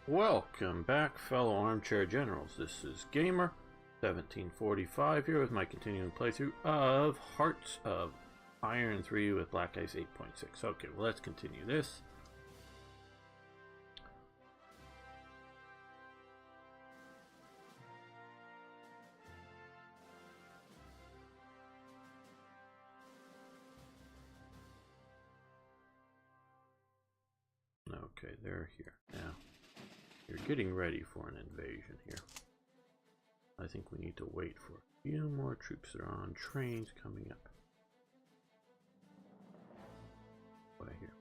Welcome back, fellow armchair generals. This is Gamer 1745 here with my continuing playthrough of Hearts of Iron 3 with Black Ice 8.6. Okay, well, let's continue this. Okay, they're here now. You're getting ready for an invasion here. I think we need to wait for a few more troops that are on trains coming up. What I hear.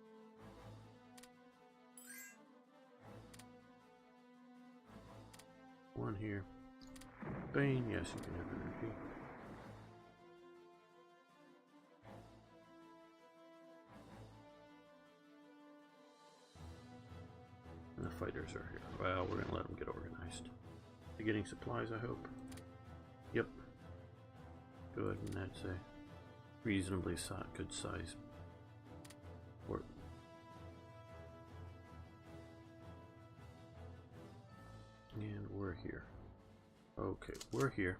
One here. Bane, yes, you can have energy. And the fighters are here. Well, we're gonna let them get organized. They're getting supplies, I hope. Yep. Good, and that's a reasonably good size port. And we're here. Okay, we're here.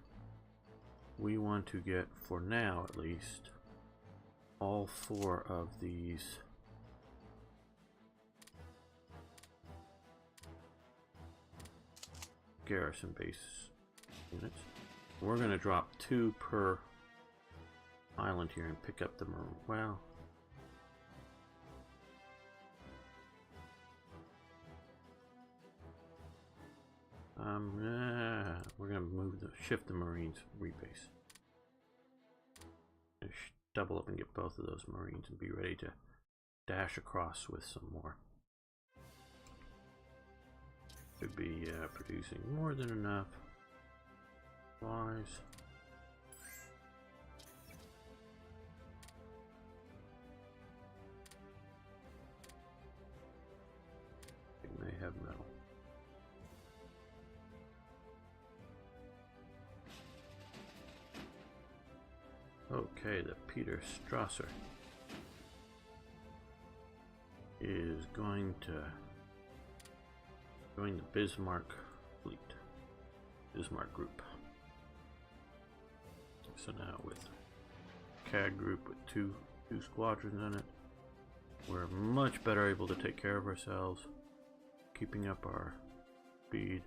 We want to get, for now at least, all 4 of these garrison base units. We're going to drop 2 per island here and pick up the marine. Well, we're going to shift the Marines rebase. Double up and get both of those Marines and be ready to dash across with some more. Should be producing more than enough supplies. It may have metal. Okay, the Peter Strasser is going to join the Bismarck fleet, Bismarck group. So now with CAG group with two squadrons in it, we're much better able to take care of ourselves, keeping up our speed.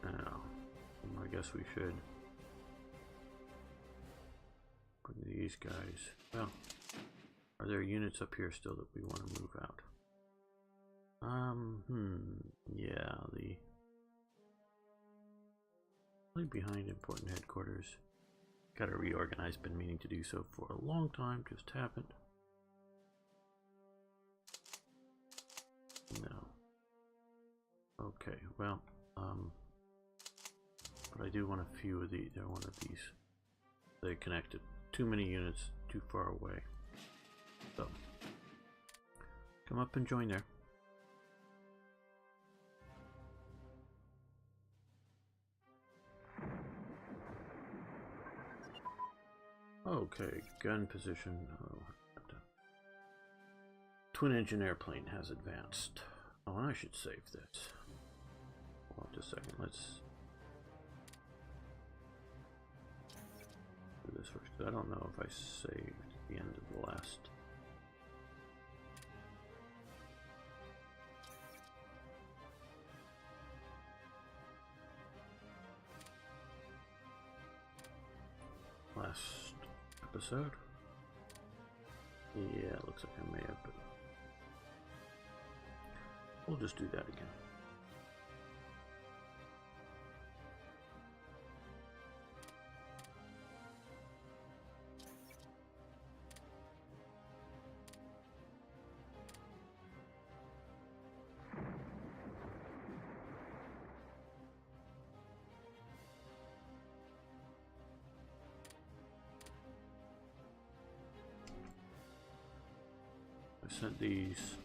Now, I guess we should bring these guys. Well, are there units up here still that we want to move out? Yeah, the behind important headquarters. Gotta reorganize, been meaning to do so for a long time, just haven't. No. Okay, well, but I do want a few of these. I want of these. They connected. Too many units, too far away. So, come up and join there. Okay, gun position. Oh, twin engine airplane has advanced. Oh, and I should save this. Hold on just a second. Let's do this first. I don't know if I saved the end of the last. Episode. Yeah, it looks like I may have, but we'll just do that again. I sent these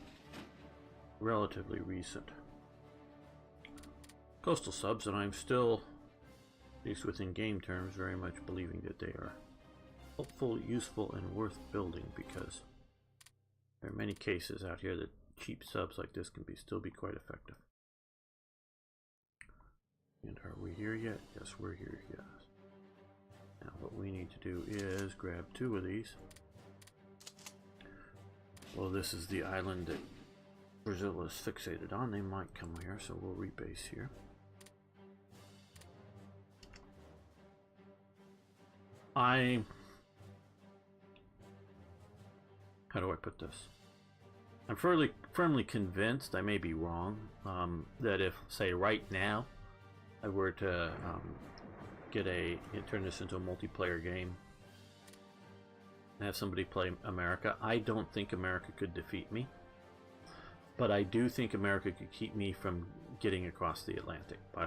relatively recent coastal subs, and I'm still, at least within game terms, very much believing that they are helpful, useful, and worth building, because there are many cases out here that cheap subs like this can still be quite effective. And are we here yet? Yes, we're here, yes. Now what we need to do is grab 2 of these. Well, this is the island that Brazil is fixated on. They might come here, so we'll rebase here. How do I put this? I'm firmly convinced, I may be wrong, that if, say, right now, I were to turn this into a multiplayer game and have somebody play America, I don't think America could defeat me. But I do think America could keep me from getting across the Atlantic by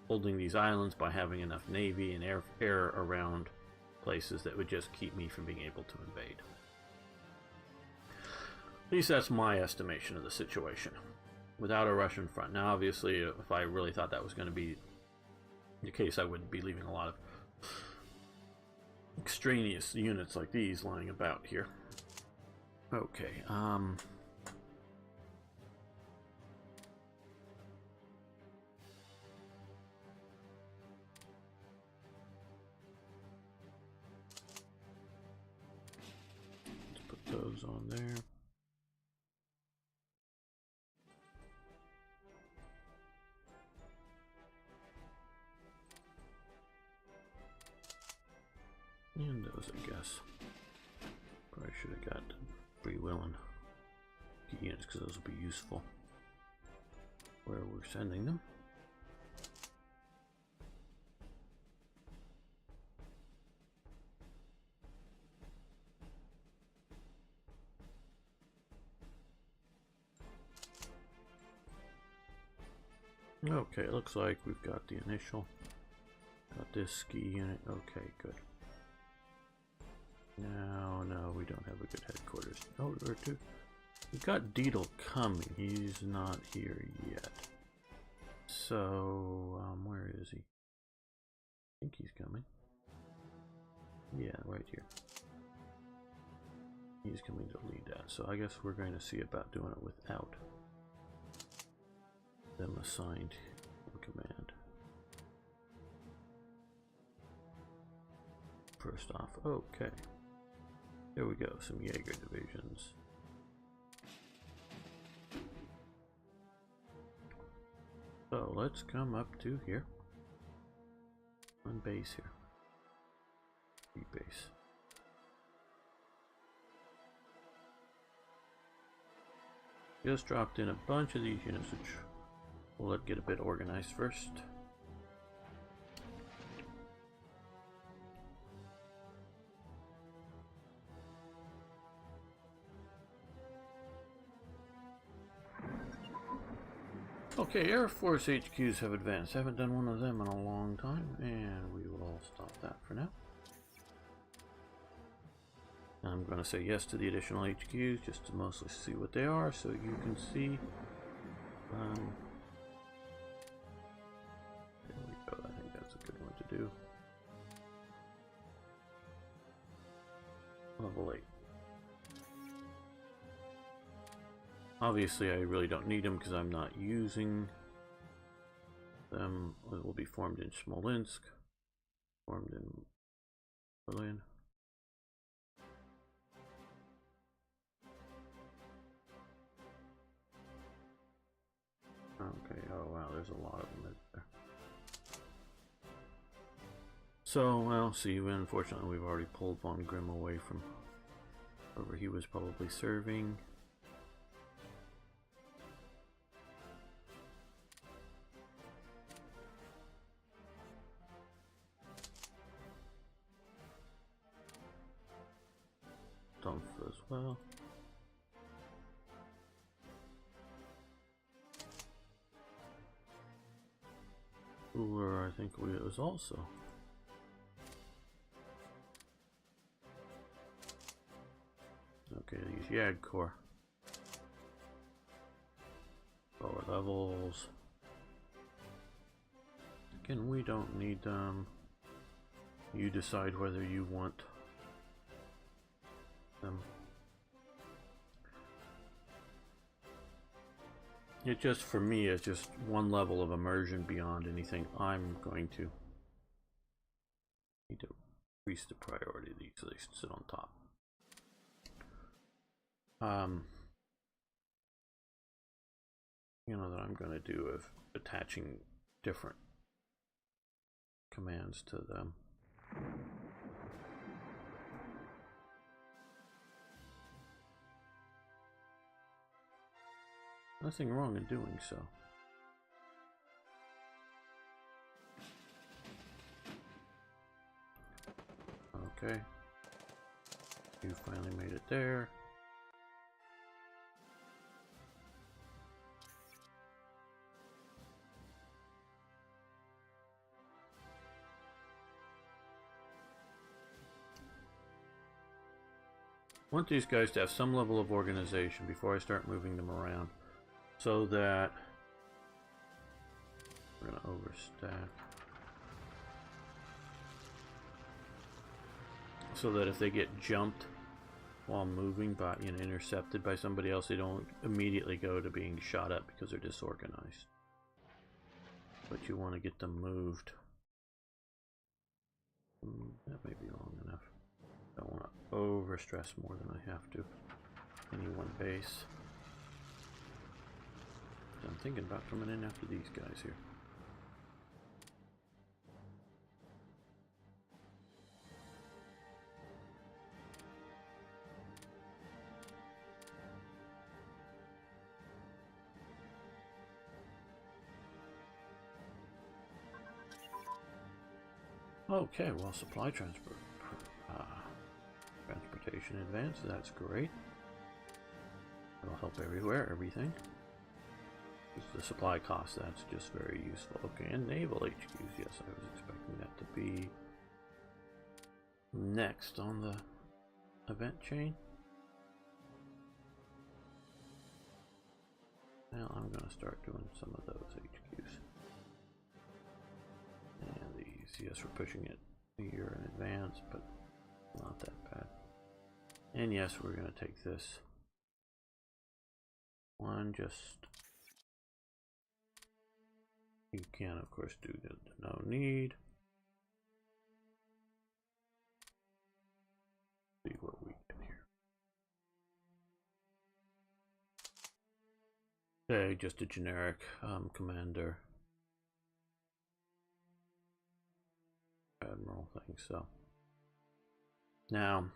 holding these islands, by having enough navy and air around places that would just keep me from being able to invade. At least that's my estimation of the situation. Without a Russian front. Now, obviously, if I really thought that was going to be the case, I wouldn't be leaving a lot of extraneous units like these lying about here. Okay, let's put those on there. And those, I guess. Probably should have got free will and key units, because those will be useful where we're sending them. Okay, it looks like we've got the initial. Got this ski unit. Okay, good. No, we don't have a good headquarters. Oh, we've got Deedle coming. He's not here yet. So, where is he? I think he's coming. Yeah, right here. He's coming to lead that. So I guess we're going to see about doing it without them assigned in command. First off, okay. There we go, some Jaeger divisions. So let's come up to here. On base here. Base. Just dropped in a bunch of these units, which we'll let get a bit organized first. Okay, Air Force HQs have advanced. Haven't done one of them in a long time, and we will stop that for now. I'm going to say yes to the additional HQs just to mostly see what they are, so you can see. There we go. I think that's a good one to do. Level 8. Obviously, I really don't need them because I'm not using them. It will be formed in Smolensk, formed in Berlin. Okay, oh wow, there's a lot of them there. So, well, see, unfortunately, we've already pulled Von Grimm away from wherever he was probably serving. Dumpf as well. Or I think it was also. Okay, these Yag Corps. Lower levels. Again, we don't need them. You decide whether you want It just, for me, is just one level of immersion beyond anything I'm going to need to increase the priority of these so they sit on top. You know, that I'm going to do of attaching different commands to them. Nothing wrong in doing so. Okay. You finally made it there. I want these guys to have some level of organization before I start moving them around, so that we're going to overstack. So that if they get jumped while moving by, you know, intercepted by somebody else, they don't immediately go to being shot at because they're disorganized. But you want to get them moved. That may be long enough. Don't want to overstress more than I have to. Any one base. I'm thinking about coming in after these guys here. Okay, well, supply transportation advance, that's great. It'll help everywhere, everything. The supply cost, that's just very useful. Okay, and naval HQs, yes, I was expecting that to be next on the event chain. Well, I'm going to start doing some of those HQs. And these, yes, we're pushing it a year in advance, but not that bad. And yes, we're going to take this one, just, you can of course do the no need. See what we get here. Okay, just a generic commander admiral thing. So now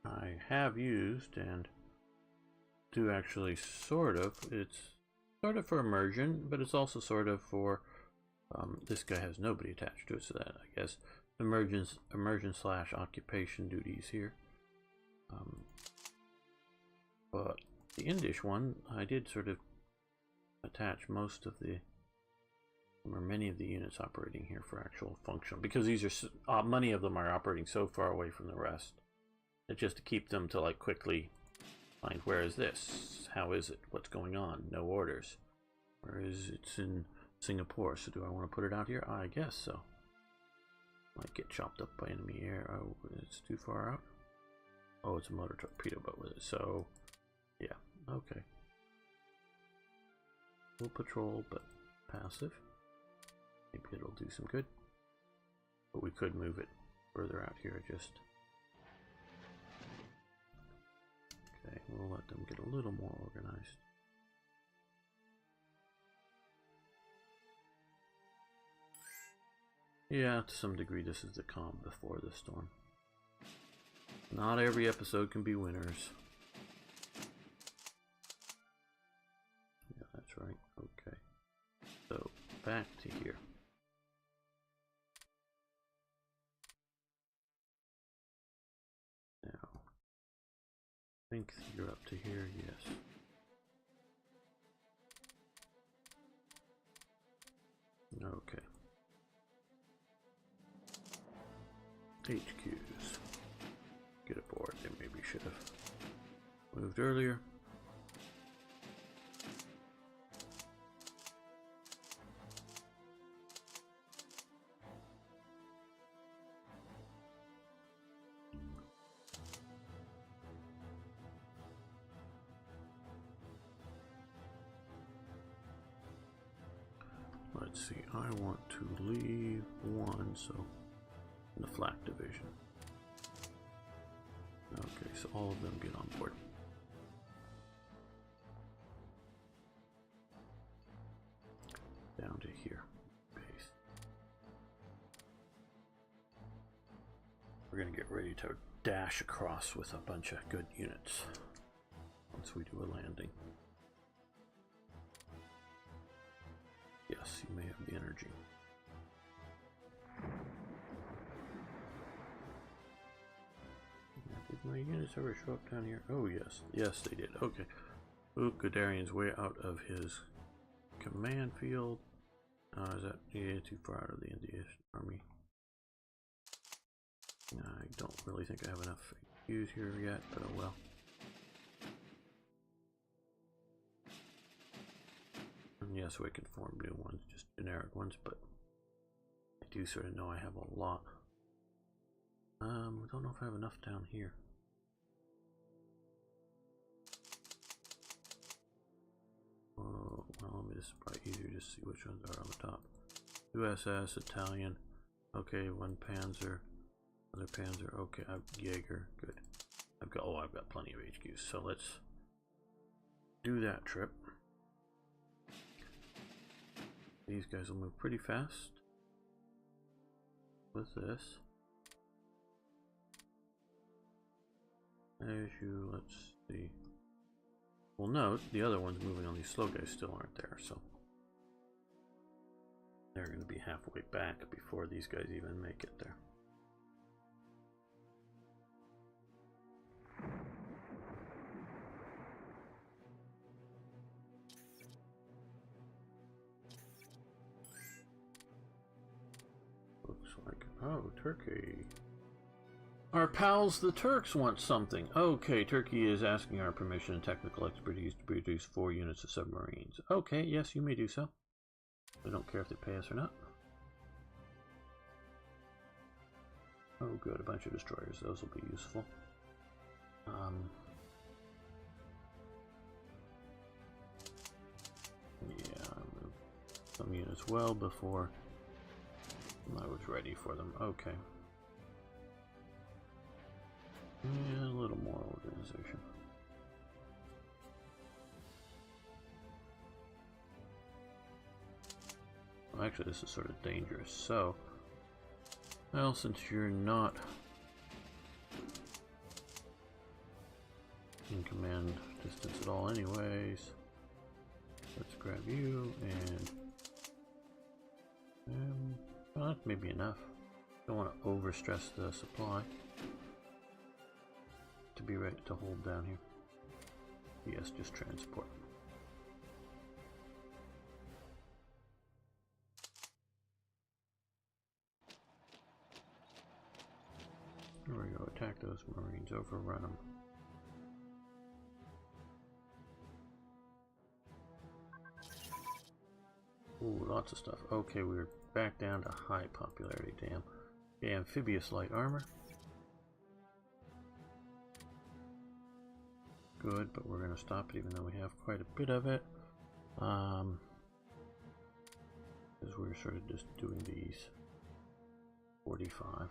I have used and do actually sort of, it's sort of for immersion, but it's also sort of for this guy has nobody attached to it, so that I guess immersion slash occupation duties here. But the Indish one, I did sort of attach most of the, or many of the units operating here for actual function, because these are many of them are operating so far away from the rest. It's just to keep them to like quickly find, where is this? How is it? What's going on? No orders. Where is it? It's in Singapore, so do I want to put it out here? I guess so. Might get chopped up by enemy air. Oh, it's too far out. Oh, it's a motor torpedo boat with it, so yeah, okay. Full patrol, but passive. Maybe it'll do some good. But we could move it further out here, just. Okay, we'll let them get a little more organized. Yeah, to some degree this is the calm before the storm. Not every episode can be winners. Yeah, that's right. Okay. So, back to here. Now, I think you're up to here, yes. Okay. HQs. Get aboard. They maybe should have moved earlier. let's see. I want to leave one, so in the flak division. Okay, so all of them get on board. Down to here. Base. We're gonna get ready to dash across with a bunch of good units once we do a landing. Yes, you may have the energy. Did my units ever show up down here? Oh yes, yes they did. Okay. Ooh, Guderian's way out of his command field. Is that too far out of the Indian army? I don't really think I have enough use here yet, but oh well. And yes, we can form new ones, just generic ones, but I do sort of know I have a lot. I don't know if I have enough down here. Oh, well, this is probably easier to see which ones are on the top. USS, Italian, okay, one Panzer, other Panzer, okay, I've Jaeger, good. I've got plenty of HQs, so let's do that trip. These guys will move pretty fast with this. As you, let's see. Well, note, the other ones moving on these slow guys still aren't there, so they're going to be halfway back before these guys even make it there. Looks like, oh, Turkey. Our pals, the Turks, want something. Okay, Turkey is asking our permission and technical expertise to produce 4 units of submarines. Okay, yes, you may do so. I don't care if they pay us or not. Oh, good, a bunch of destroyers. Those will be useful. Yeah, I moved some units well before I was ready for them. Okay. Yeah, a little more organization. Well, actually, this is sort of dangerous. So, well, since you're not in command distance at all anyways, let's grab you and well, that may be enough. Don't want to overstress the supply to be ready to hold down here. Yes, just transport. There we go, attack those Marines, overrun them. Ooh, lots of stuff. Okay, we're back down to high popularity, damn. Okay, amphibious light armor. Good, but we're going to stop it even though we have quite a bit of it. Because we're sort of just doing these 45.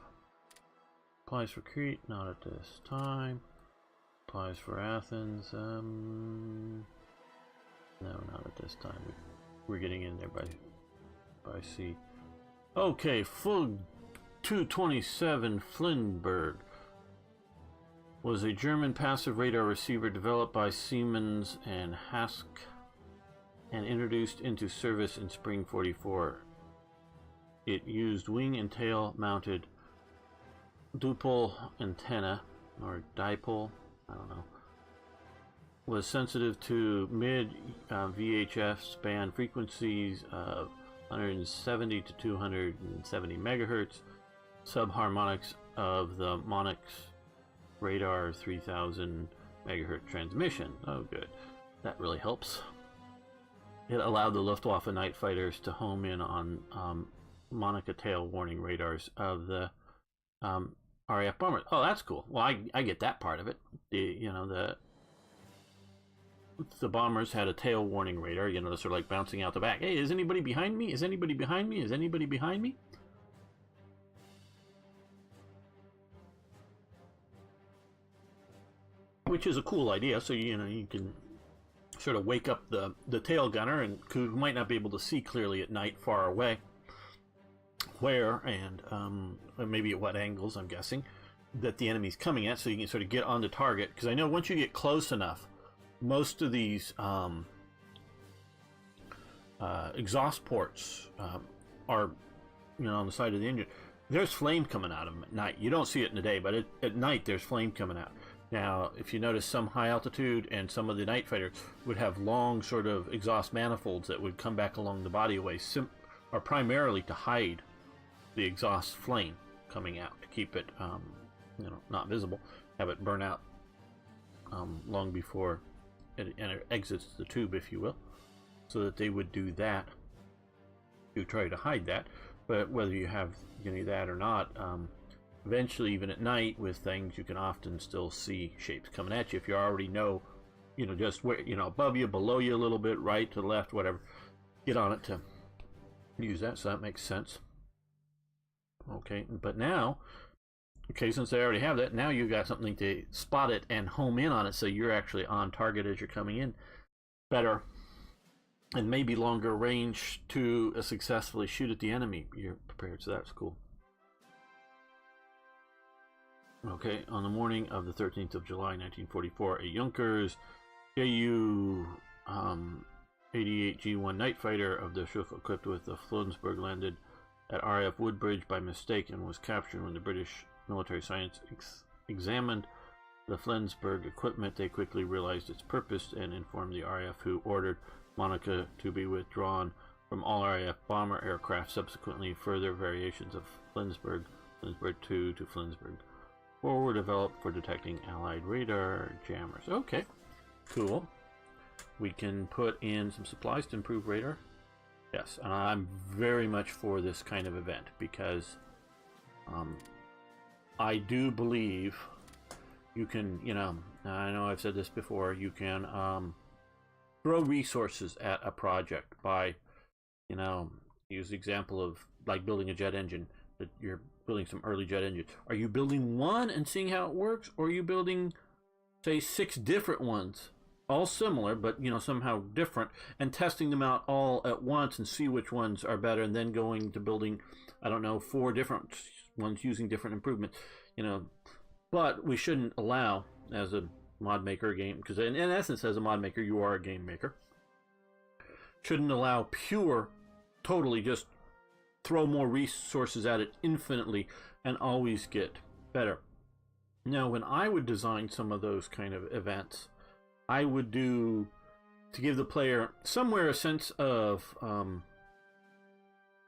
Applies for Crete, not at this time. Applies for Athens. No, not at this time. We're getting in there by sea. Okay, Fug 227 Flinberg was a German passive radar receiver developed by Siemens and Hask and introduced into service in spring '44. It used wing and tail mounted dipole antenna, or dipole, I don't know, was sensitive to mid VHF band frequencies of 170 to 270 megahertz, subharmonics of the Monix radar 3000 megahertz transmission. Oh good, that really helps. It allowed the Luftwaffe night fighters to home in on Monica tail warning radars of the RAF bombers. Oh, that's cool. Well, I get that part of it. The the bombers had a tail warning radar, you know, sort of like bouncing out the back. Hey, is anybody behind me? Is anybody behind me? Is anybody behind me? Which is a cool idea, so you know you can sort of wake up the tail gunner, and who might not be able to see clearly at night far away where and maybe at what angles, I'm guessing, that the enemy's coming at, so you can sort of get on the target. Because I know once you get close enough, most of these exhaust ports are, you know, on the side of the engine. There's flame coming out of them at night. You don't see it in the day, but at night there's flame coming out. Now, if you notice, some high altitude and some of the night fighters would have long sort of exhaust manifolds that would come back along the bodyway, are primarily to hide the exhaust flame coming out, to keep it, you know, not visible, have it burn out long before it exits the tube, if you will, so that they would do that to try to hide that. But whether you have any of that or not, eventually, even at night with things, you can often still see shapes coming at you. If you already know, you know, just where, you know, above you, below you a little bit, right to the left, whatever, get on it to use that. So that makes sense. Okay, but now, okay, since they already have that, now you've got something to spot it and home in on it, so you're actually on target as you're coming in better, and maybe longer range to successfully shoot at the enemy. You're prepared, so that's cool. Okay, on the morning of the 13th of July, 1944, a Junkers Ju 88 G1 night fighter of the Schiff equipped with the Flensburg landed at RAF Woodbridge by mistake and was captured. When the British military science examined the Flensburg equipment, they quickly realized its purpose and informed the RAF, who ordered Monaco to be withdrawn from all RAF bomber aircraft. Subsequently, further variations of Flensburg 2 to Flensburg 4 were developed for detecting Allied radar jammers. Okay, cool. We can put in some supplies to improve radar. Yes, and I'm very much for this kind of event, because I do believe you can, you know, I know I've said this before, you can throw resources at a project by, you know, use the example of like building a jet engine, that you're building some early jet engine. Are you building one and seeing how it works, or are you building, say, 6 different ones, all similar but, you know, somehow different, and testing them out all at once and see which ones are better, and then going to building, I don't know, 4 different ones using different improvements, you know? But we shouldn't allow, as a mod maker, game, because in essence, as a mod maker, you are a game maker, shouldn't allow pure, totally just throw more resources at it infinitely and always get better. Now, when I would design some of those kind of events, I would do, to give the player somewhere a sense of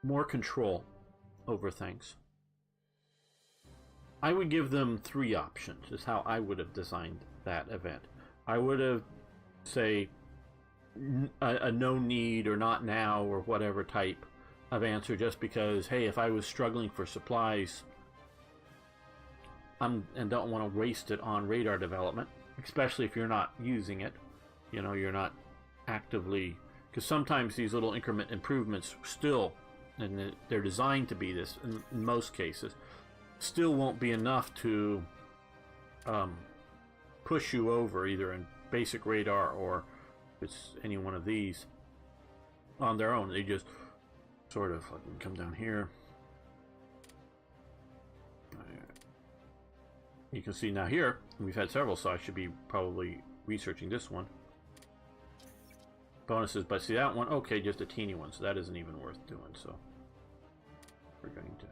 more control over things, I would give them 3 options, is how I would have designed that event. I would have, say, a no need or not now or whatever type of answer, just because, hey, if I was struggling for supplies and don't want to waste it on radar development, especially if you're not using it, you know, you're not actively, because sometimes these little increment improvements still, and they're designed to be this in most cases, still won't be enough to push you over, either in basic radar or if it's any one of these on their own. They just sort of, like, come down here. You can see now here, we've had several, so I should be probably researching this one. Bonuses, but see that one, okay, just a teeny one, so that isn't even worth doing, so we're going to,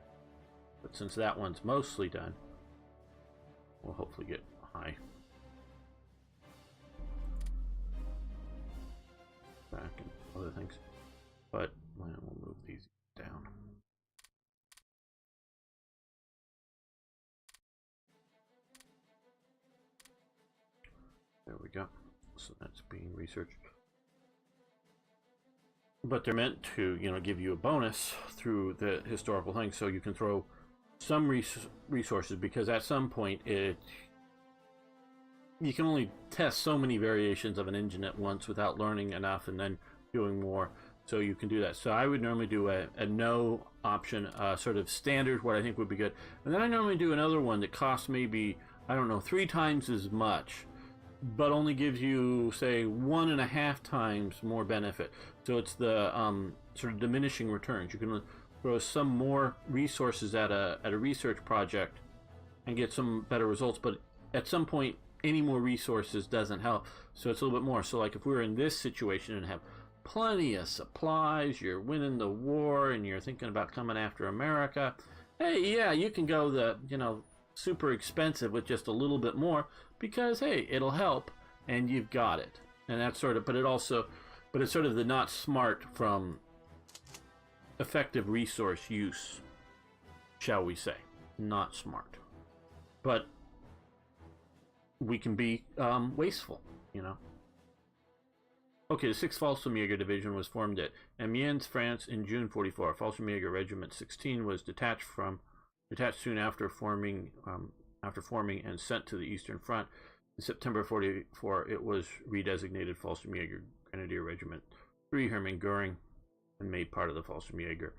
but since that one's mostly done, we'll hopefully get high. Back and other things, but we'll move these down. There we go. So that's being researched. But they're meant to, you know, give you a bonus through the historical thing, so you can throw some resources, because at some point you can only test so many variations of an engine at once without learning enough and then doing more. So you can do that. So I would normally do a no option, sort of standard, what I think would be good. And then I normally do another one that costs maybe, I don't know, 3 times as much, but only gives you, say, 1.5 times more benefit. So it's the sort of diminishing returns. You can throw some more resources at a research project and get some better results, but at some point, any more resources doesn't help. So it's a little bit more. So like if we were in this situation and have plenty of supplies, you're winning the war and you're thinking about coming after America, hey, yeah, you can go the, super expensive with just a little bit more because, hey, it'll help and you've got it. And that's sort of, but it's sort of the not smart from effective resource use, shall we say. Not smart. But we can be wasteful, Okay, the 6th Fallschirmjäger Division was formed at Amiens, France in June 44. Fallschirmjäger Regiment 16 was detached soon after forming and sent to the Eastern Front. In September 44, it was redesignated Fallschirmjäger Grenadier Regiment 3 Hermann Göring and made part of the Fallschirmjäger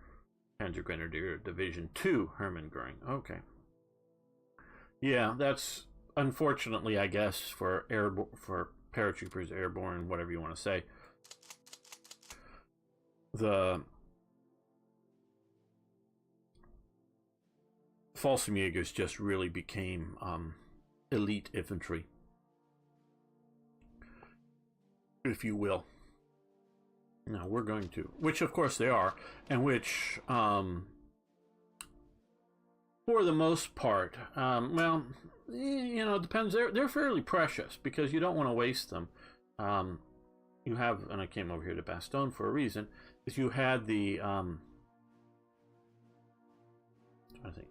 Panzer Grenadier Division 2 Hermann Göring. Okay. Yeah, that's unfortunately, I guess, for paratroopers, airborne, whatever you want to say. The Fallschirmjägers just really became elite infantry, if you will. Now we're going to, which of course they are, and which, for the most part, well, it depends. They're fairly precious because you don't want to waste them. You have, and I came over here to Bastogne for a reason, is you had the, I think,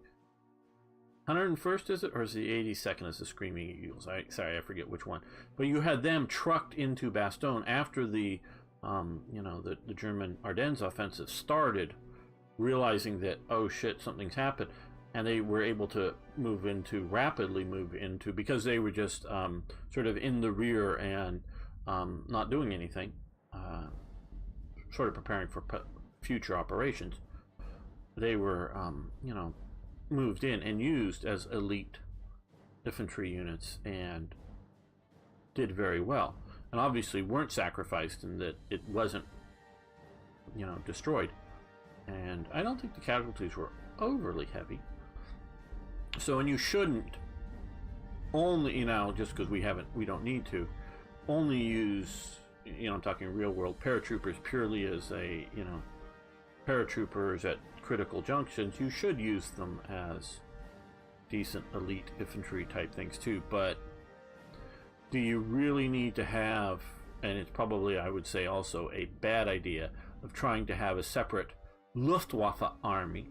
101st is it, or is the 82nd is the Screaming Eagles? Sorry, I forget which one. But you had them trucked into Bastogne after the, the German Ardennes offensive started, realizing that, oh shit, something's happened. And they were able to rapidly move into, because they were just sort of in the rear and not doing anything, sort of preparing for future operations. They were, moved in and used as elite infantry units and did very well. And obviously weren't sacrificed in that it wasn't, destroyed. And I don't think the casualties were overly heavy. So, and you shouldn't only, just because we don't need to, only use, I'm talking real world paratroopers purely as a, paratroopers at critical junctions. You should use them as decent elite infantry type things too, but do you really need to have, and it's probably, I would say, also a bad idea of trying to have a separate Luftwaffe army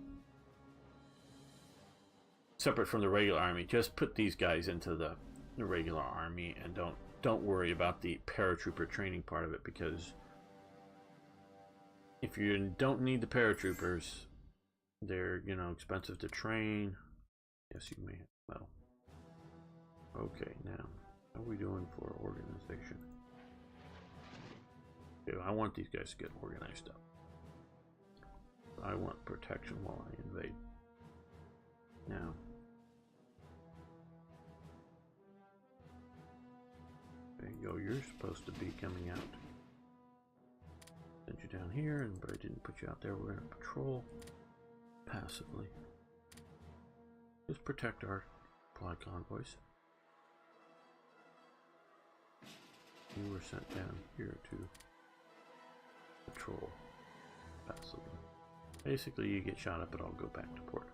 separate from the regular army? Just put these guys into the regular army and don't worry about the paratrooper training part of it, because if you don't need the paratroopers, they're expensive to train. Yes, you may have metal. Okay, now how are we doing for organization? Okay, I want these guys to get organized up. I want protection while I invade. Now, there you go. You're supposed to be coming out. Send you down here, but I didn't put you out there. We're going to patrol passively. Just protect our supply convoys. You were sent down here to patrol passively. Basically, you get shot up, but I'll go back to port.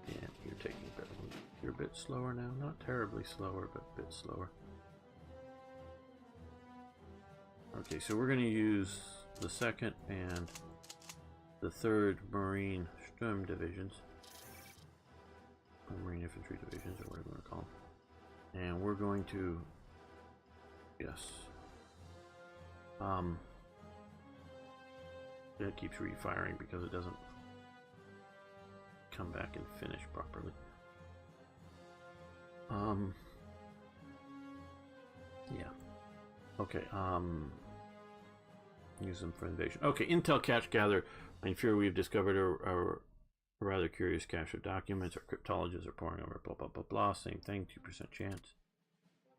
Yeah, you're taking a bit. You're a bit slower now. Not terribly slower, but a bit slower. Okay, so we're going to use the 2nd and the 3rd Marine Sturm Divisions. Or Marine Infantry Divisions, or whatever you want to call them. And we're going to... Yes. It keeps refiring because it doesn't come back and finish properly. Yeah. Okay, use them for invasion. Okay, intel cache gather. In Fury, we've discovered a rather curious cache of documents. Our cryptologists are pouring over, blah, blah, blah, blah. Same thing, 2% chance.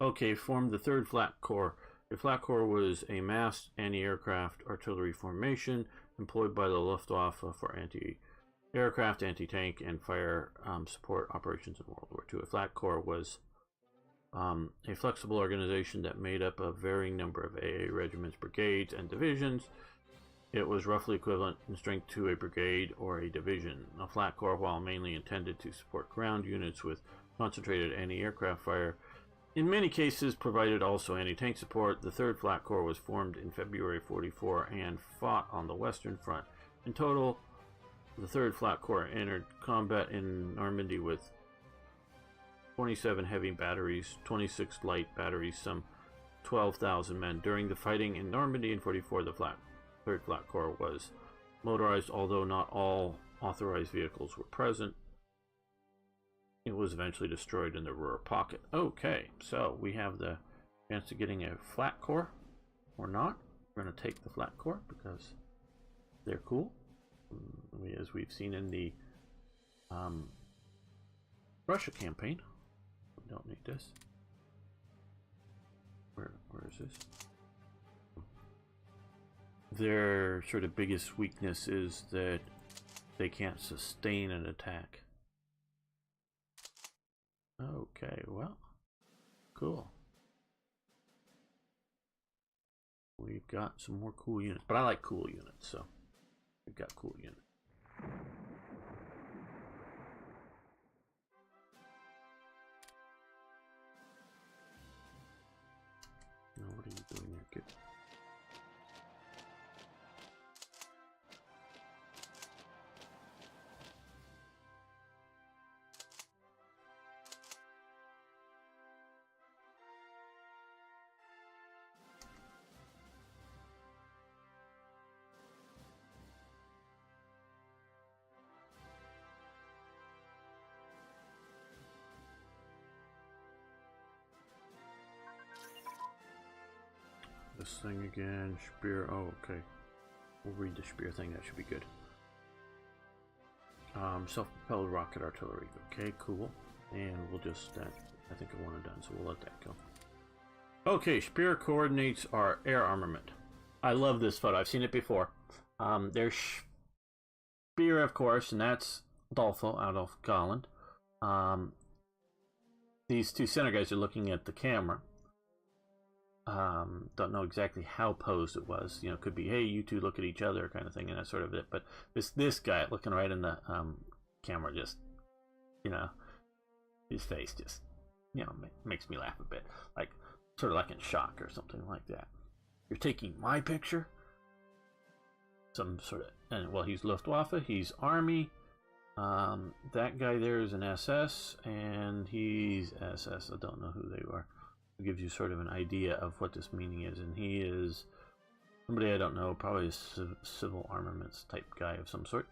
Okay, formed the third flat core. The flat core was a massed anti-aircraft artillery formation employed by the Luftwaffe for anti-aircraft, anti-tank, and fire support operations in World War II. A flat core was a flexible organization that made up a varying number of AA regiments, brigades, and divisions. It was roughly equivalent in strength to a brigade or a division. A flat core, while mainly intended to support ground units with concentrated anti-aircraft fire, in many cases provided also anti-tank support. The third flat core was formed in February 44 and fought on the Western Front. In total, the third flat core entered combat in Normandy with 27 heavy batteries, 26 light batteries, some 12,000 men. During the fighting in Normandy in 44, the third flat core was motorized, although not all authorized vehicles were present. It was eventually destroyed in the Ruhr pocket. Okay, so we have the chance of getting a flat core or not. We're going to take the flat core because they're cool. As we've seen in the Russia campaign. We don't need this. Where is this? Their sort of biggest weakness is that they can't sustain an attack. Okay, well, cool. We've got some more cool units, but I like cool units, so we've got cool units. Now, what are you doing there, kid? This thing again, Speer. Oh, okay. We'll read the Speer thing. That should be good. Self-propelled rocket artillery. Okay, cool. And we'll just I think I want it done, so we'll let that go. Okay, Speer coordinates our air armament. I love this photo. I've seen it before. There's Speer, of course, and that's Adolf Galland. These two center guys are looking at the camera. Don't know exactly how posed it was. You know, it could be, hey, you two look at each other kind of thing, and that's sort of it. But this guy looking right in the camera, just, you know, his face just, you know, makes me laugh a bit, like sort of like in shock or something like that. You're taking my picture? Some sort of, and well, he's Luftwaffe, he's Army. That guy there is an SS, and he's SS. I don't know who they are. Gives you sort of an idea of what this meaning is, and he is somebody I don't know, probably a civil armaments type guy of some sort.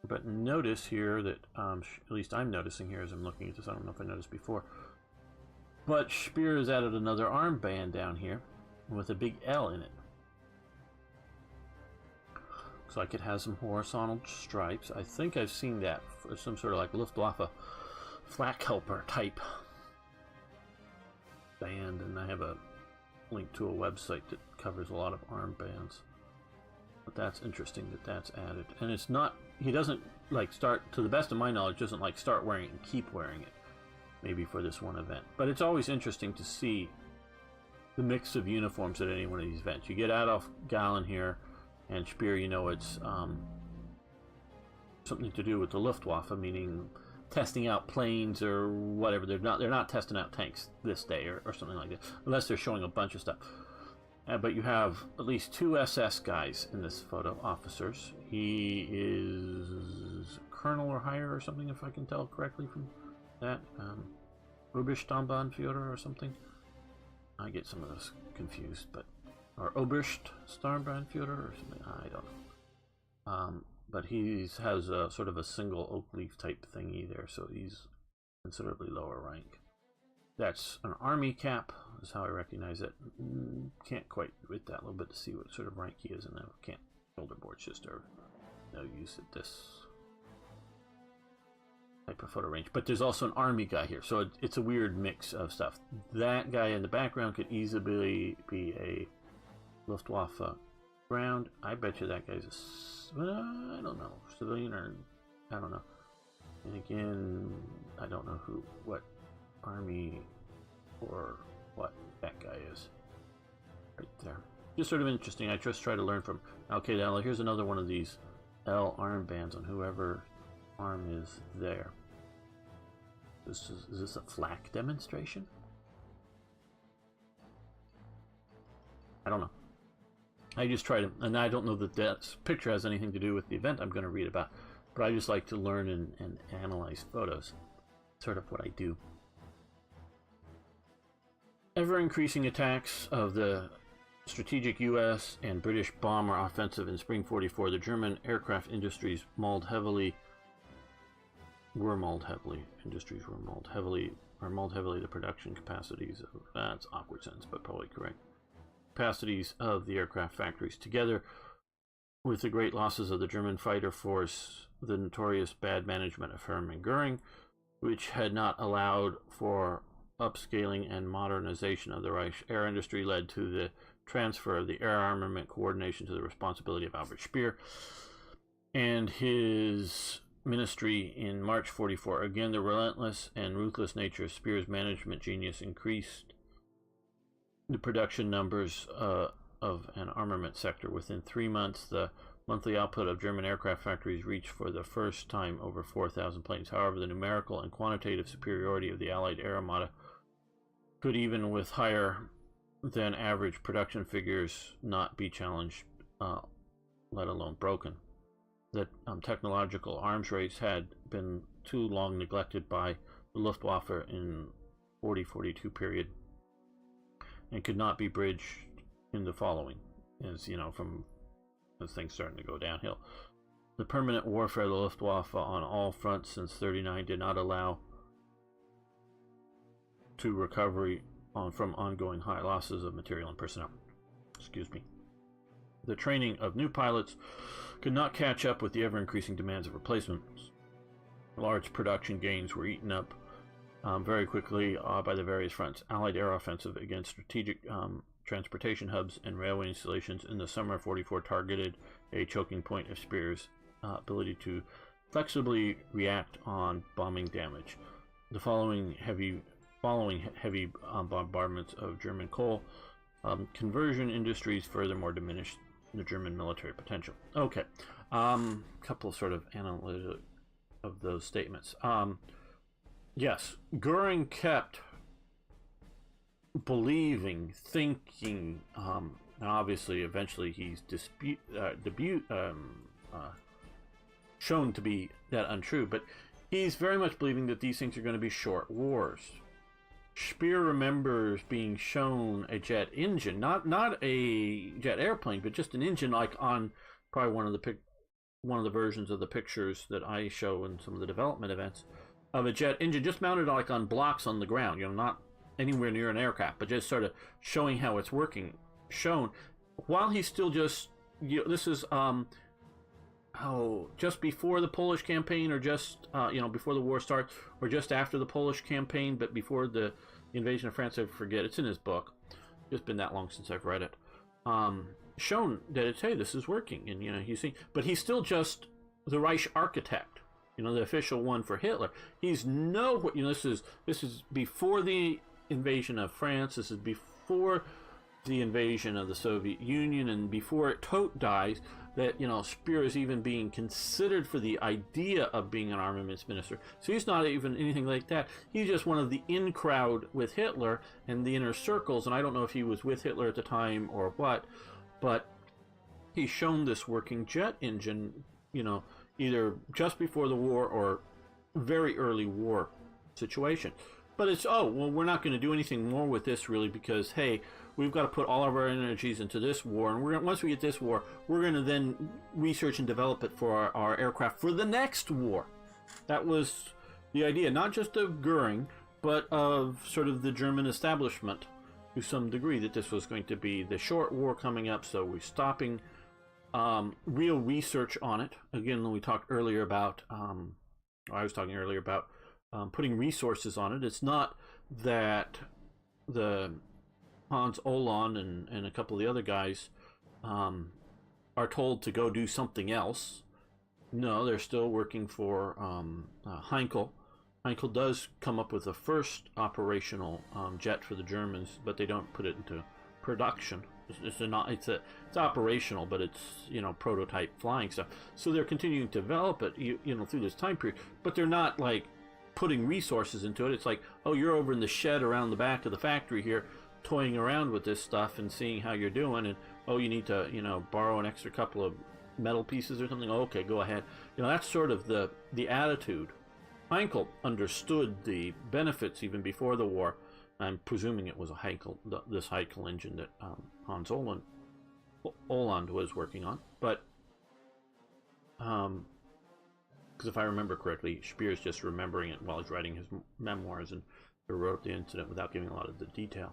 But notice here that at least I'm noticing here as I'm looking at this, I don't know if I noticed before, but Speer has added another armband down here with a big L in it. Looks like it has some horizontal stripes. I think I've seen that for some sort of like Luftwaffe flak helper type band, and I have a link to a website that covers a lot of armbands. But that's interesting that that's added, and it's not. He doesn't like start, to the best of my knowledge, doesn't like start wearing it and keep wearing it. Maybe for this one event, but it's always interesting to see the mix of uniforms at any one of these events. You get Adolf Galland here, and Speer. You know, it's something to do with the Luftwaffe, meaning testing out planes or whatever. They're not testing out tanks this day or something like that, unless they're showing a bunch of stuff. But you have at least two SS guys in this photo, officers. He is colonel or higher or something, if I can tell correctly from that. Oberststurmbannführer or something. I get some of those confused, but or Oberststurmbannführer or something. I don't know. But he has a sort of a single oak leaf type thingy there, so he's considerably lower rank. That's an army cap, is how I recognize it. Can't quite read that a little bit to see what sort of rank he is, and I can't. Shoulder boards just are no use at this type of photo range. But there's also an army guy here, so it's a weird mix of stuff. That guy in the background could easily be a Luftwaffe ground. I bet you that guy's I don't know, civilian, or I don't know. And again, I don't know what army or what that guy is right there. Just sort of interesting. I just try to learn from. Okay, now here's another one of these L armbands on whoever arm is there. Is this a flak demonstration? I don't know. I just try to, and I don't know that that picture has anything to do with the event I'm going to read about, but I just like to learn and analyze photos. Sort of what I do. Ever-increasing attacks of the strategic U.S. and British bomber offensive in spring '44, the German aircraft industries were mauled heavily the production capacities of, that's awkward sentence, but probably correct, capacities of the aircraft factories, together with the great losses of the German fighter force, the notorious bad management of Hermann Goering, which had not allowed for upscaling and modernization of the Reich air industry, led to the transfer of the air armament coordination to the responsibility of Albert Speer and his ministry in March '44. Again, the relentless and ruthless nature of Speer's management genius increased the production numbers of an armament sector. Within 3 months, the monthly output of German aircraft factories reached for the first time over 4,000 planes. However, the numerical and quantitative superiority of the Allied air armada could, even with higher than average production figures, not be challenged, let alone broken. The technological arms race had been too long neglected by the Luftwaffe in 40-42 period, and could not be bridged in the following, as you know, from as things starting to go downhill. The permanent warfare of the Luftwaffe on all fronts since '39 did not allow to recovery from ongoing high losses of material and personnel. Excuse me. The training of new pilots could not catch up with the ever-increasing demands of replacements. Large production gains were eaten up very quickly by the various fronts. Allied air offensive against strategic transportation hubs and railway installations in the summer of '44 targeted a choking point of Speer's ability to flexibly react on bombing damage. The following heavy bombardments of German coal conversion industries furthermore diminished the German military potential. Okay, couple of sort of analytic of those statements. Yes, Goering kept believing, thinking, and obviously eventually he's shown to be that untrue, but he's very much believing that these things are going to be short wars. Speer remembers being shown a jet engine, not a jet airplane, but just an engine, like on probably one of the versions of the pictures that I show in some of the development events, of a jet engine just mounted like on blocks on the ground, you know, not anywhere near an aircraft, but just sort of showing how it's working, shown while he's still just, you know, this is just before the Polish campaign, or just before the war starts, or just after the Polish campaign, but before the invasion of France. I forget, it's in his book, it's been that long since I've read it. Shown that it's, hey, this is working, and you know, but he's still just the Reich architect, you know, the official one for Hitler. He's this is before the invasion of France, this is before the invasion of the Soviet Union, and before it dies, that, you know, Speer is even being considered for the idea of being an armaments minister. So he's not even anything like that. He's just one of the in crowd with Hitler and the inner circles, and I don't know if he was with Hitler at the time or what, but he's shown this working jet engine, you know, either just before the war or very early war situation. But it's, oh, well, we're not going to do anything more with this really, because, hey, we've got to put all of our energies into this war, and once we get this war, we're going to then research and develop it for our aircraft for the next war. That was the idea not just of Goering, but of sort of the German establishment to some degree, that this was going to be the short war coming up, so we're stopping real research on it. Again, when we talked earlier about, I was talking earlier about putting resources on it. It's not that the Hans Olan and a couple of the other guys are told to go do something else. No, they're still working for Heinkel. Heinkel does come up with the first operational jet for the Germans, but they don't put it into production. It's operational, but it's, you know, prototype flying stuff. So they're continuing to develop it, you know, through this time period. But they're not like putting resources into it. It's like, oh, you're over in the shed around the back of the factory here, toying around with this stuff and seeing how you're doing. And oh, you need to, you know, borrow an extra couple of metal pieces or something. Oh, okay, go ahead. You know, that's sort of the attitude. Heinkel understood the benefits even before the war. I'm presuming it was a Heinkel, this Heinkel engine that Hans Oland was working on. But because if I remember correctly, Speer's just remembering it while he's writing his memoirs, and he wrote the incident without giving a lot of the detail.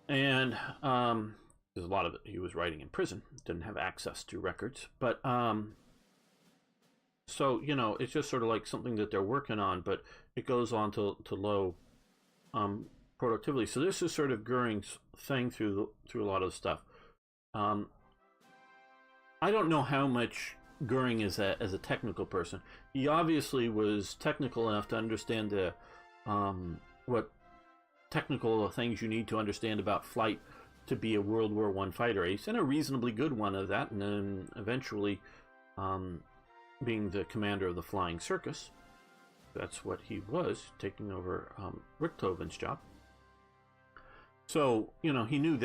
And there's a lot of it he was writing in prison, didn't have access to records. But so, you know, it's just sort of like something that they're working on, but it goes on to low productivity. So this is sort of Goering's thing through a lot of stuff. I don't know how much Goering is as a technical person. He obviously was technical enough to understand the what technical things you need to understand about flight to be a World War I fighter ace, and a reasonably good one of that, and then eventually being the commander of the Flying Circus. That's what he was, taking over Richthofen's job. So, you know, he knew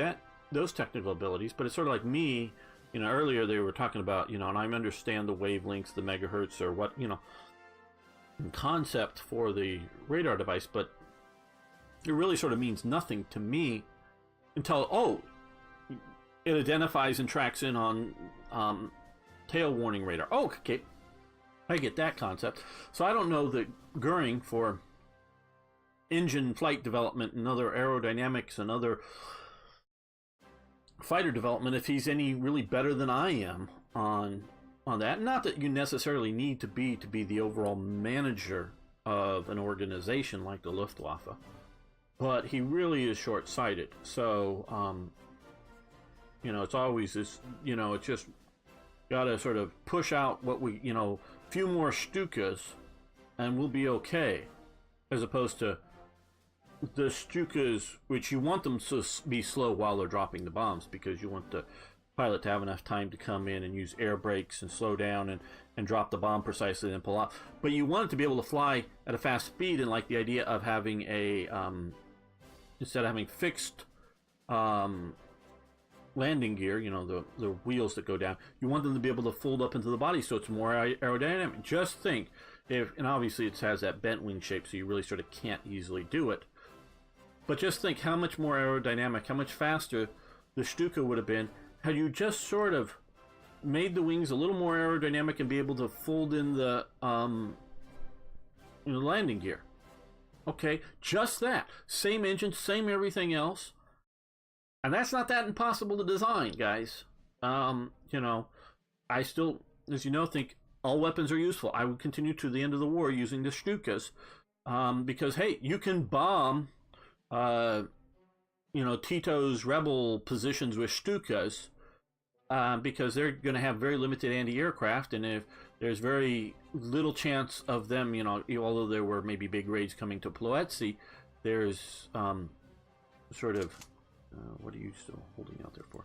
those technical abilities, but it's sort of like me. You know, earlier they were talking about, you know, and I understand the wavelengths, the megahertz, or what, you know, concept for the radar device, but it really sort of means nothing to me until, oh, it identifies and tracks in on tail warning radar. Oh, okay, I get that concept. So I don't know that Goering, for engine flight development and other aerodynamics and other fighter development, if he's any really better than I am on that. Not that you necessarily need to be the overall manager of an organization like the Luftwaffe, but he really is short-sighted. So you know, it's always this, you know, it's just gotta sort of push out what we, you know, few more Stukas and we'll be okay, as opposed to the Stukas, which you want them to be slow while they're dropping the bombs, because you want the pilot to have enough time to come in and use air brakes and slow down and drop the bomb precisely and pull out. But you want it to be able to fly at a fast speed, and like the idea of having a instead of having fixed landing gear, you know, the wheels that go down, you want them to be able to fold up into the body so it's more aerodynamic. Just think if, and obviously it has that bent wing shape, so you really sort of can't easily do it. But just think how much more aerodynamic, how much faster the Stuka would have been had you just sort of made the wings a little more aerodynamic and be able to fold in the landing gear. Okay, just that. Same engine, same everything else. And that's not that impossible to design, guys. You know, I still, as you know, think all weapons are useful. I would continue to the end of the war using the Stukas, because, hey, you can bomb you know, Tito's rebel positions with Stukas, because they're going to have very limited anti-aircraft, and if there's very little chance of them, you know, although there were maybe big raids coming to Ploetzi, there's sort of what are you still holding out there for?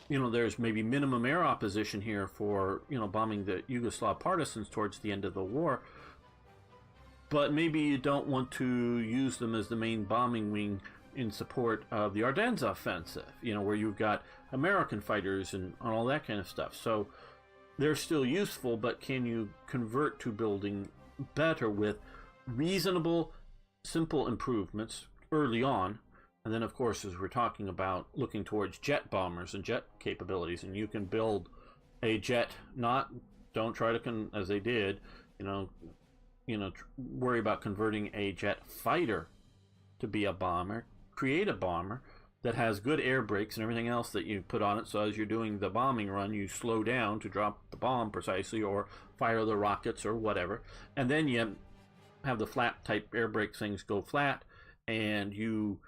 You know, there's maybe minimum air opposition here for, you know, bombing the Yugoslav partisans towards the end of the war. But maybe you don't want to use them as the main bombing wing in support of the Ardennes offensive, you know, where you've got American fighters and all that kind of stuff. So they're still useful, but can you convert to building better with reasonable, simple improvements early on? And then, of course, as we're talking about looking towards jet bombers and jet capabilities, and you can build a jet, don't try to, as they did, worry about converting a jet fighter to be a bomber. Create a bomber that has good air brakes and everything else that you put on it, so as you're doing the bombing run, you slow down to drop the bomb precisely or fire the rockets or whatever. And then you have the flat type air brake things go flat, and you,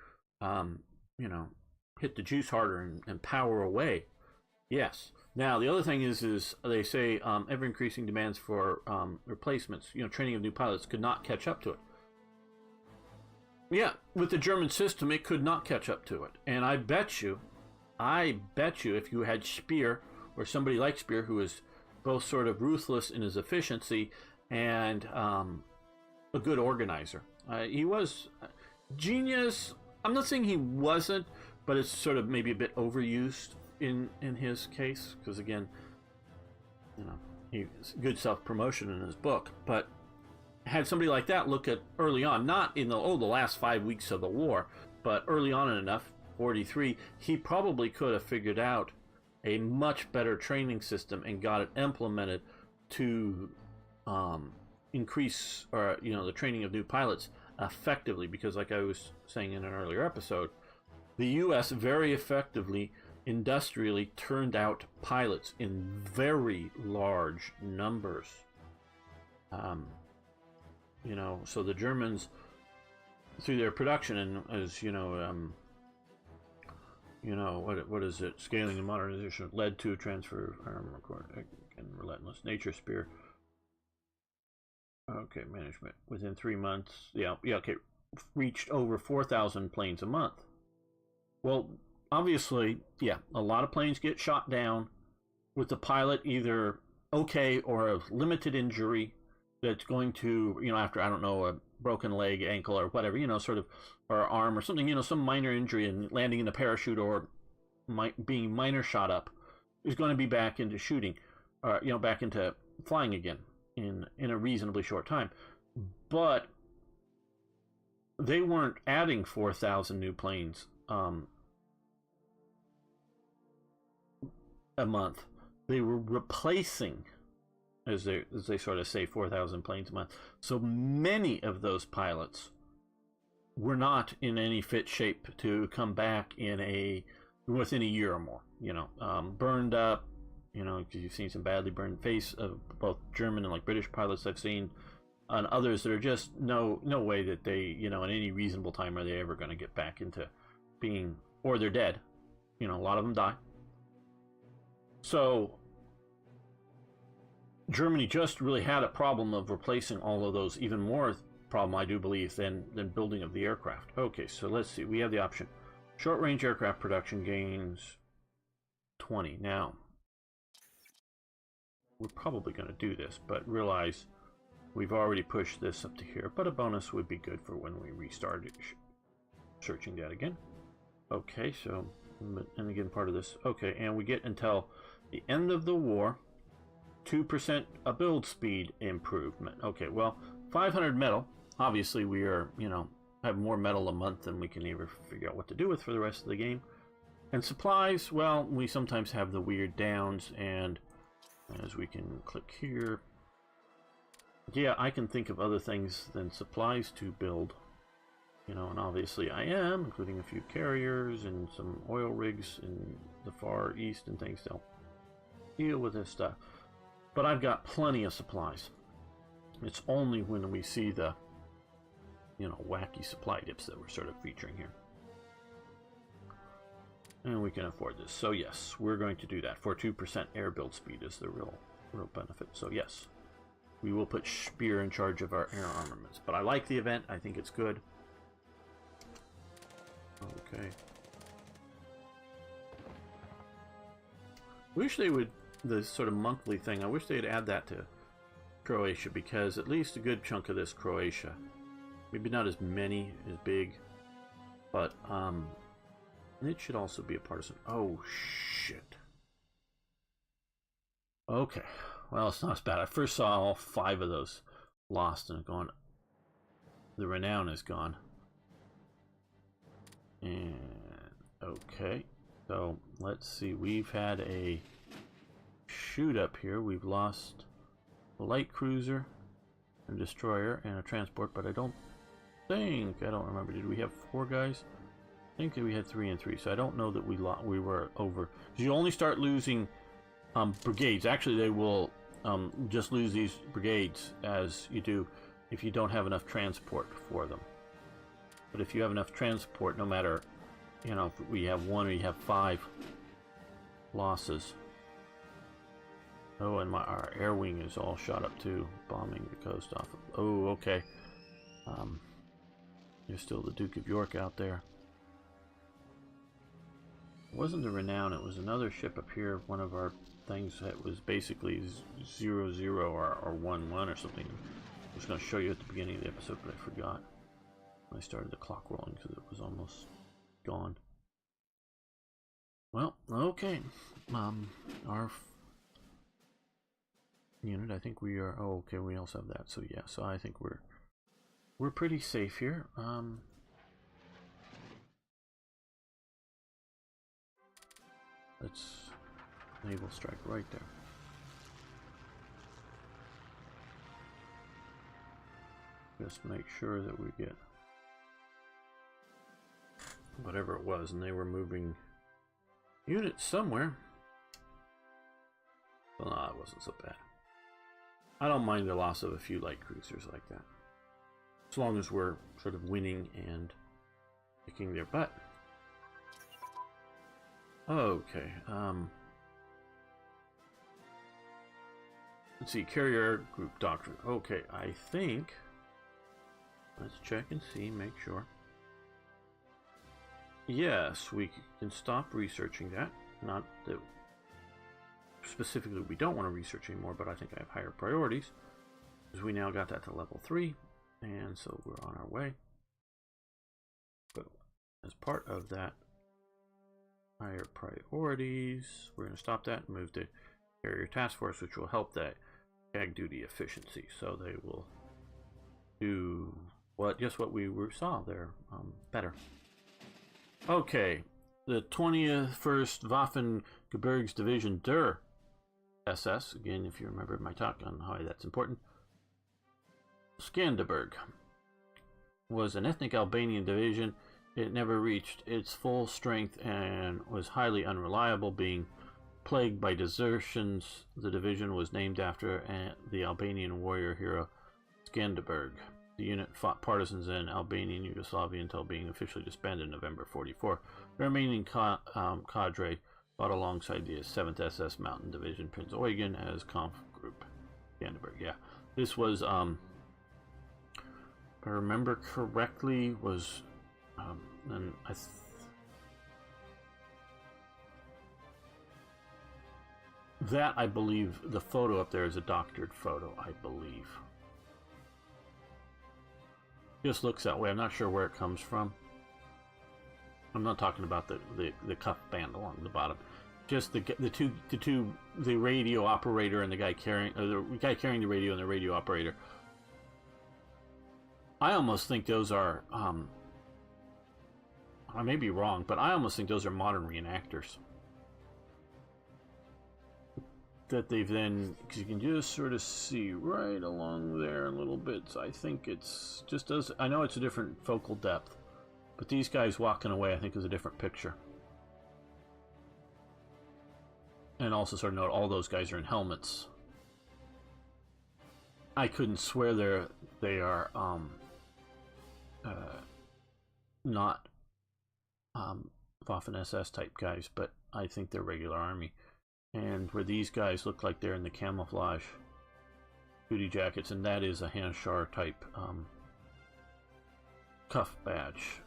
hit the juice harder and power away. Yes. Now, the other thing is they say ever increasing demands for replacements, training of new pilots could not catch up to it. Yeah, with the German system, it could not catch up to it. And I bet you, if you had Speer, or somebody like Speer, who is both sort of ruthless in his efficiency and a good organizer. He was genius. I'm not saying he wasn't, but it's sort of maybe a bit overused in his case, because again, he's good self-promotion in his book, but had somebody like that look at early on, not in the last 5 weeks of the war, but early on enough, 43, he probably could have figured out a much better training system and got it implemented to increase the training of new pilots effectively, because like I was saying in an earlier episode, the U.S. very effectively industrially turned out pilots in very large numbers. So the Germans, through their production, and as what is it? Scaling and modernization led to transfer of armor and relentless nature. Speer. Okay, management within 3 months. Okay, reached over 4,000 planes a month. Well, obviously, a lot of planes get shot down with the pilot either okay or of limited injury that's going to, after, I don't know, a broken leg, ankle, or whatever, or arm or something, some minor injury, and landing in a parachute or being minor shot up is going to be back into shooting, or, back into flying again in a reasonably short time. But they weren't adding 4,000 new planes a month. They were replacing, as they sort of say, 4,000 planes a month. So many of those pilots were not in any fit shape to come back within a year or more. Burned up. Because you've seen some badly burned face of both German and British pilots I've seen, and others that are just no way that they, in any reasonable time are they ever going to get back into being, or they're dead. A lot of them die. So Germany just really had a problem of replacing all of those, even more problem, I do believe, than building of the aircraft. Okay, so let's see. We have the option. Short-range aircraft production gains 20. Now, we're probably going to do this, but realize we've already pushed this up to here, but a bonus would be good for when we restart searching that again. Okay, so, and again, part of this. Okay, and we get until the end of the war, 2% a build speed improvement. Okay, well, 500 metal. Obviously, we are, have more metal a month than we can ever figure out what to do with for the rest of the game. And supplies, well, we sometimes have the weird downs, and as we can click here, yeah, I can think of other things than supplies to build. And obviously I am, including a few carriers and some oil rigs in the Far East and things to deal with this stuff. But I've got plenty of supplies. It's only when we see the, wacky supply dips that we're sort of featuring here. And we can afford this. So yes, we're going to do that. For 2% air build speed is the real benefit. So yes, we will put Speer in charge of our air armaments. But I like the event. I think it's good. Okay. Wish they would, the sort of monthly thing, I wish they'd add that to Croatia, because at least a good chunk of this Croatia, maybe not as many, as big, but it should also be a partisan. Oh, shit. Okay. Well, it's not as bad. I first saw all 5 of those lost and gone. The renown is gone. And, okay. So, let's see. We've had a shoot up here. We've lost a light cruiser, a destroyer, and a transport, but I don't remember, did we have 4 guys? I think that we had 3 and 3, so I don't know that we were over. You only start losing brigades. Actually, they will just lose these brigades as you do if you don't have enough transport for them. But if you have enough transport, no matter, you know, if we have 1 or you have 5 losses. Oh, and our air wing is all shot up too, bombing the coast off of. Oh, okay. There's still the Duke of York out there. It wasn't the Renown, it was another ship up here, one of our things that was basically 0-0 or 1-1 or something. I was going to show you at the beginning of the episode, but I forgot. I started the clock rolling because it was almost gone. Well, okay. Our unit, I think we are. Oh, okay. We also have that. So yeah. So I think we're pretty safe here. Let's naval strike right there. Just make sure that we get whatever it was, and they were moving units somewhere. Well, no, it wasn't so bad. I don't mind the loss of a few light cruisers like that, as long as we're sort of winning and kicking their butt. Okay, let's see, carrier group doctrine. Okay, I think, let's check and see, make sure. Yes, we can stop researching that. Not that specifically we don't want to research anymore, but I think I have higher priorities, because we now got that to level 3, and so we're on our way. But as part of that higher priorities, we're going to stop that and move to carrier task force, which will help that CAG duty efficiency. So they will do just what we saw there, better. Okay, the 21st Waffengebirgsdivision der SS, again, if you remember my talk on how that's important. Skanderberg was an ethnic Albanian division. It never reached its full strength and was highly unreliable, being plagued by desertions. The division was named after the Albanian warrior hero Skanderberg. The unit fought partisans in Albania and Yugoslavia until being officially disbanded in November 1944. The remaining cadre fought alongside the 7th SS Mountain Division Prince Eugen as Kampf Group. Skanderberg, yeah. This was, if I remember correctly, was, and that, I believe, the photo up there is a doctored photo, I believe. Just looks that way. I'm not sure where it comes from. I'm not talking about the cuff band along the bottom. Just the radio operator and the guy carrying the radio and the radio operator. I almost think those are I may be wrong, but I almost think those are modern reenactors. That they've then, because you can just sort of see right along there in little bits. I think it's just does. I know it's a different focal depth, but these guys walking away, I think, is a different picture. And also, sort of note, all those guys are in helmets. I couldn't swear they are not Waffen SS type guys, but I think they're regular army. And where these guys look like they're in the camouflage duty jackets, and that is a Hanshar type cuff badge.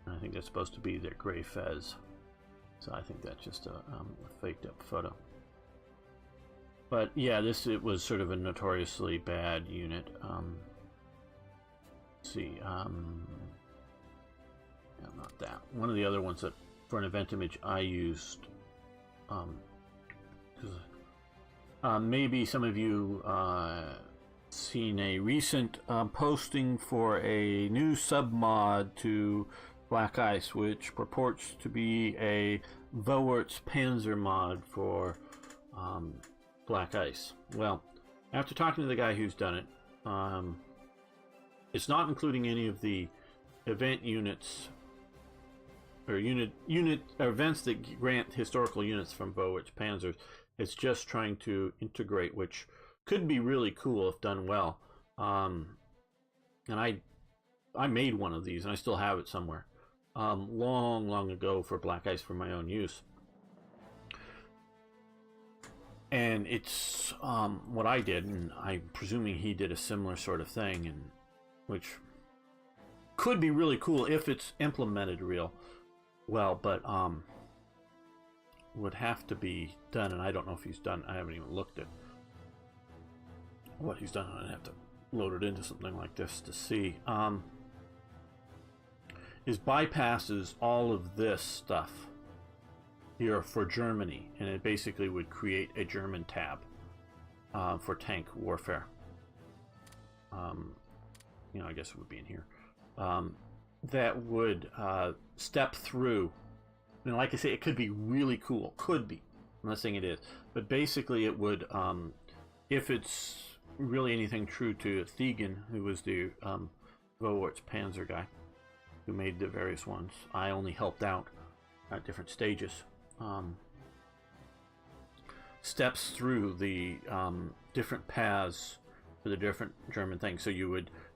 And I think that's supposed to be their gray fez. So I think that's just a faked up photo. But yeah, it was sort of a notoriously bad unit. Let's see, yeah, not that. One of the other ones that for an event image I used. Maybe some of you seen a recent posting for a new submod to Black Ice, which purports to be a Vowert's Panzer mod for Black Ice. Well, After talking to the guy who's done it, it's not including any of the event units or events that grant historical units from Bowitch Panzers. It's just trying to integrate, which could be really cool if done well. And I made one of these, and I still have it somewhere, long ago for Black Ice for my own use. And it's what I did, and I'm presuming he did a similar sort of thing, and which could be really cool if it's implemented well, but would have to be done, and I don't know if he's done. I haven't even looked at what he's done. I'd have to load it into something like this to see. Is bypasses all of this stuff here for Germany, and it basically would create a German tab for tank warfare. You know, I guess it would be in here. That would step through. And like I say, it could be really cool. Could be. I'm not saying it is. But basically it would, if it's really anything true to Thiegen, who was the Bowitch Panzer guy, who made the various ones. I only helped out at different stages. Steps through the different paths for the different German things. So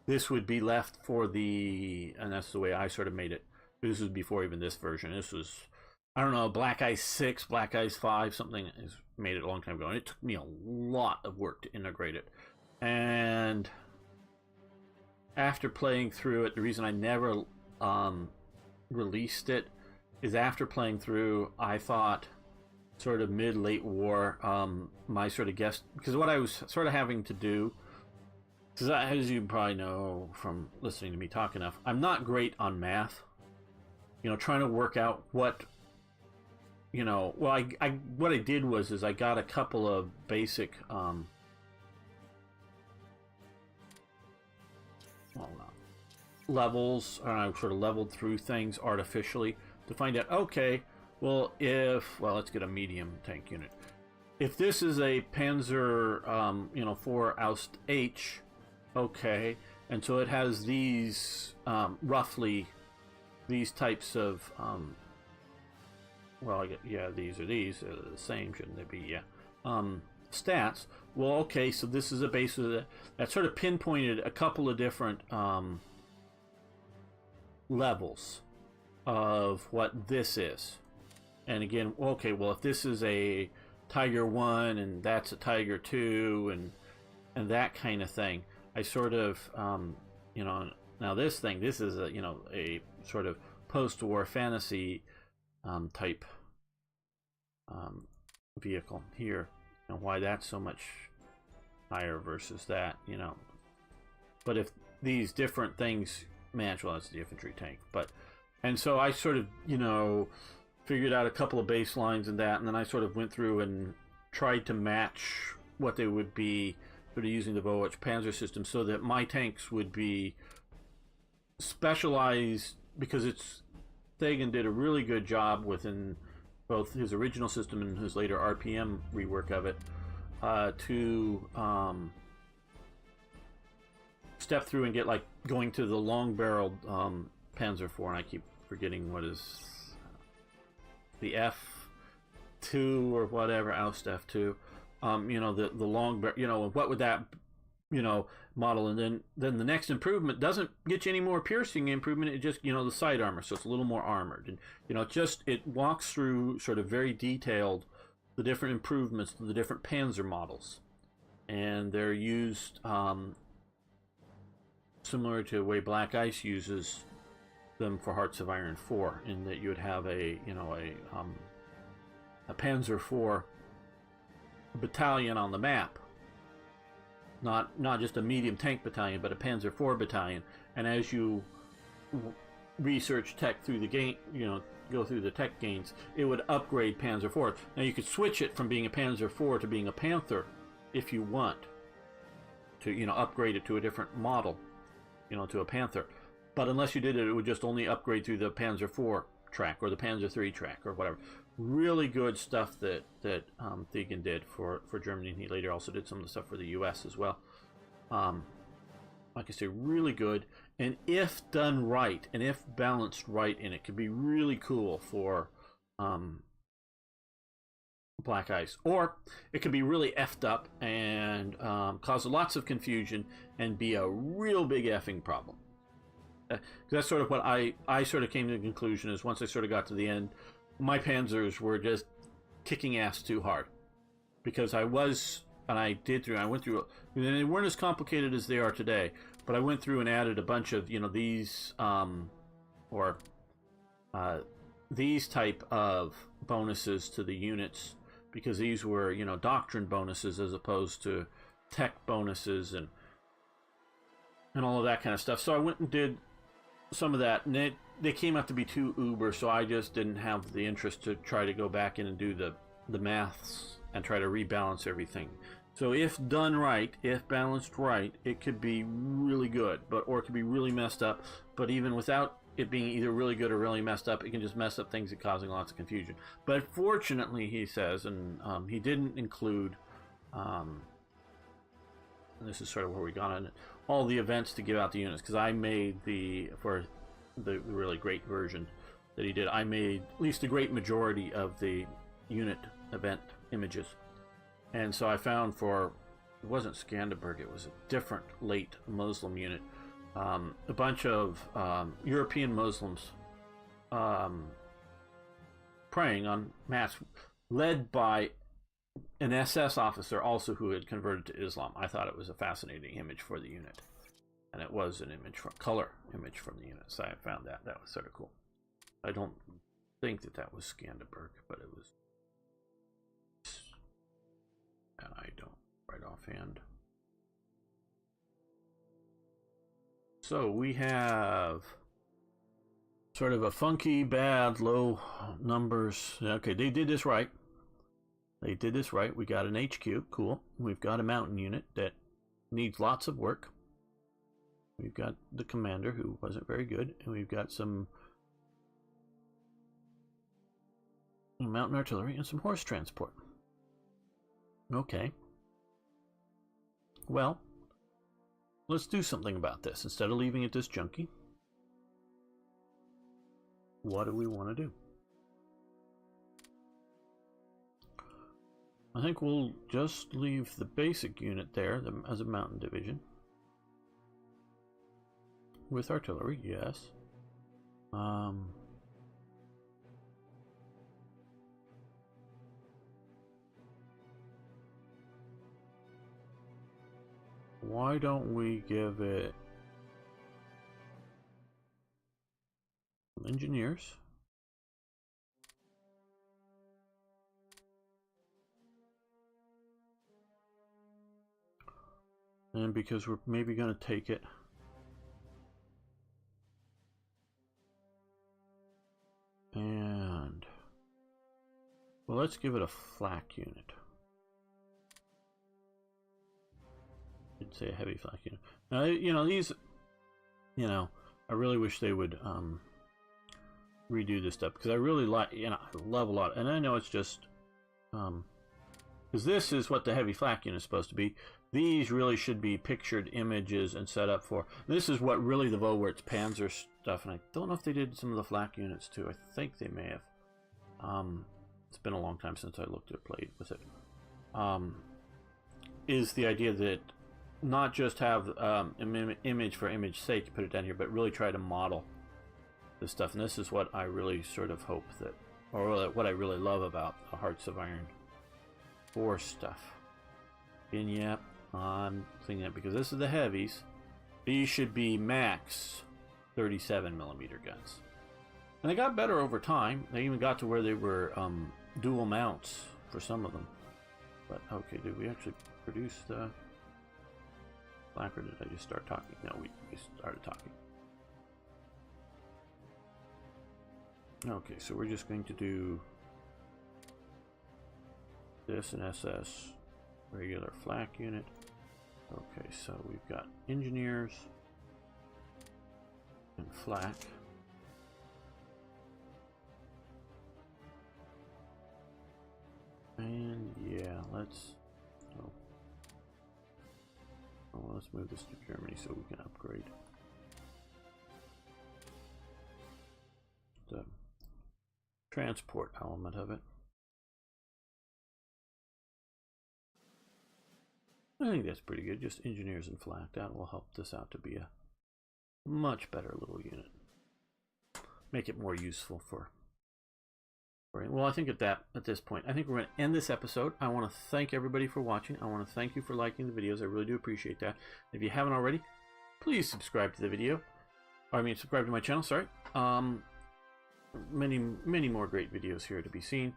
this would be left for and that's the way I sort of made it. This was before even this version. This was, I don't know, Black Ice 6, Black Ice 5, something made it a long time ago. And it took me a lot of work to integrate it. And after playing through it, the reason I never released it is after playing through, I thought sort of mid-late war, my sort of guess, because what I was sort of having to do, because as you probably know from listening to me talk enough, I'm not great on math. You know, trying to work out what, you know, well, what I did was I got a couple of basic, levels, and I sort of leveled through things artificially to find out, okay, well, let's get a medium tank unit. If this is a Panzer, 4 Aust H, okay, and so it has these, roughly, these types of, these are the same, shouldn't they be? Yeah. Stats. Well, okay, so this is a base of that sort of pinpointed a couple of different, levels of what this is. And again, okay, well, if this is a Tiger 1 and that's a Tiger 2 and that kind of thing, I sort of, now this is a sort of post-war fantasy type vehicle here, and why that's so much higher versus that, but if these different things match, well, that's the infantry tank, and so I sort of, figured out a couple of baselines and that, and then I sort of went through and tried to match what they would be sort of using the Bowitch Panzer system, so that my tanks would be specialized, because Thiegen did a really good job within both his original system and his later RPM rework of it, to step through and get, like, going to the long-barreled Panzer IV, and I keep forgetting what is the F2 or whatever, Aust F2, the long barrel, what would that, model, and then the next improvement doesn't get you any more piercing improvement, it just, the side armor, so it's a little more armored, and, it walks through sort of very detailed the different improvements to the different Panzer models, and they're used similar to the way Black Ice uses them for Hearts of Iron 4, in that you would have a Panzer IV battalion on the map, not just a medium tank battalion, but a Panzer IV battalion, and as you research tech through the game, go through the tech gains, it would upgrade Panzer IV. Now you could switch it from being a Panzer IV to being a Panther if you want to, upgrade it to a different model, to a Panther. But unless you did it, it would just only upgrade through the Panzer IV track, or the Panzer III track, or whatever. Really good stuff that Thiegen did for Germany, and he later also did some of the stuff for the U.S. as well. Like I say, really good, and if done right, and if balanced right, and it could be really cool for black ice, or it could be really effed up and cause lots of confusion and be a real big effing problem. That's sort of what I sort of came to the conclusion is once I sort of got to the end, my panzers were just kicking ass too hard, because I went through, and they weren't as complicated as they are today, but I went through and added a bunch of, these these type of bonuses to the units, because these were, doctrine bonuses as opposed to tech bonuses and all of that kind of stuff. So I went and did some of that, and they came out to be too uber, so I just didn't have the interest to try to go back in and do the maths and try to rebalance everything. So if done right, if balanced right, it could be really good, or it could be really messed up. But even without it being either really good or really messed up, it can just mess up things and causing lots of confusion. But fortunately, he says, and he didn't include, and this is sort of where we got on it, all the events to give out the units, because I made for the really great version that he did, I made at least a great majority of the unit event images. And so I found it wasn't Skanderberg, it was a different late Muslim unit, a bunch of European Muslims praying on Mass, led by an SS officer also who had converted to Islam. I thought it was a fascinating image for the unit, and it was an color image from the unit, so I found that was sort of cool. I don't think that was Skanderberg, but it was, and I don't right offhand. So we have sort of a funky, bad, low numbers. Okay, they did this right. They did this right. We got an HQ, cool. We've got a mountain unit that needs lots of work. We've got the commander who wasn't very good, and we've got some mountain artillery and some horse transport. Okay. Well, let's do something about this. Instead of leaving it this junky, what do we want to do? I think we'll just leave the basic unit there as a mountain division. With artillery, yes. Why don't we give it engineers? And because we're maybe going to take it and, well, let's give it a flak unit. I'd say a heavy flak unit. Now, these, I really wish they would redo this stuff, because I really like, I love a lot, and I know it's just because this is what the heavy flak unit is supposed to be. These really should be pictured images and set up for. This is what really the Vowert's Panzer stuff, and I don't know if they did some of the flak units too. I think they may have. It's been a long time since I played with it. Is the idea that not just have image for image sake, put it down here, but really try to model this stuff. And this is what I really sort of hope that, or what I really love about the Hearts of Iron 4 stuff. And yep, I'm thinking that because this is the heavies, these should be max 37mm guns. And they got better over time. They even got to where they were dual mounts for some of them. But okay, did we actually produce the flak, or did I just start talking? No, we started talking. Okay, so we're just going to do this and SS regular flak unit. Okay, so we've got engineers and flak. And yeah, let's let's move this to Germany so we can upgrade the transport element of it. I think that's pretty good. Just engineers and flak. That will help this out to be a much better little unit. Make it more useful for. Well, I think at this point, I think we're going to end this episode. I want to thank everybody for watching. I want to thank you for liking the videos. I really do appreciate that. If you haven't already, please subscribe to the video. Subscribe to my channel. Sorry. Many more great videos here to be seen.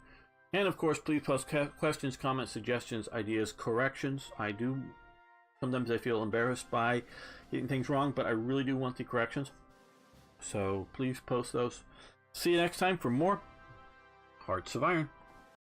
And of course, please post questions, comments, suggestions, ideas, corrections. Sometimes I feel embarrassed by getting things wrong, but I really do want the corrections. So please post those. See you next time for more Hearts of Iron.